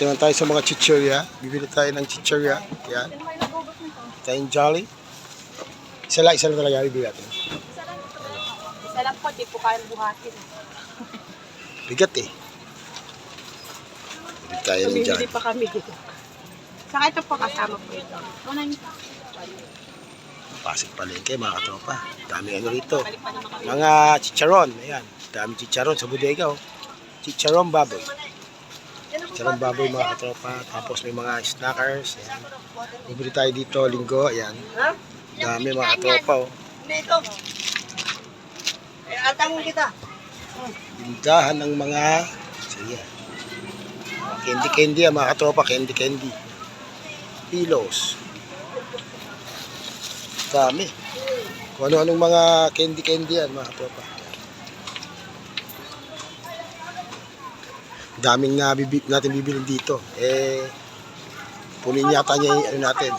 Dito na tayo sa mga chichirya. Bibili tayo ng chichirya. Yan. Tayong Jolly. Isa lang talaga bibili natin. Isa lang po, di po kayang buhatin. Bigat eh. Bibili tayo ng Jolly. Bumibili pa kami. Saka ito po kasama po ito. Pasig Palengke mga katropa. Daming ano rito. Mga chicharon. Ayan. Daming chicharon sa bodega. Oh. Chicharon baboy. Chicharon baboy mga katropa. Tapos may mga snackers. Ayan. Bibili tayo dito linggo. Ayan. Dami mga katropa. Oh. Dito. Atang kita. Tindahan ng mga sige. Candy mga katropa. Candy. Pillows. Dami. Kung ano-anong mga candy yan mga katropa. Daming natin bibilin dito. Punin yata niya yung ano natin.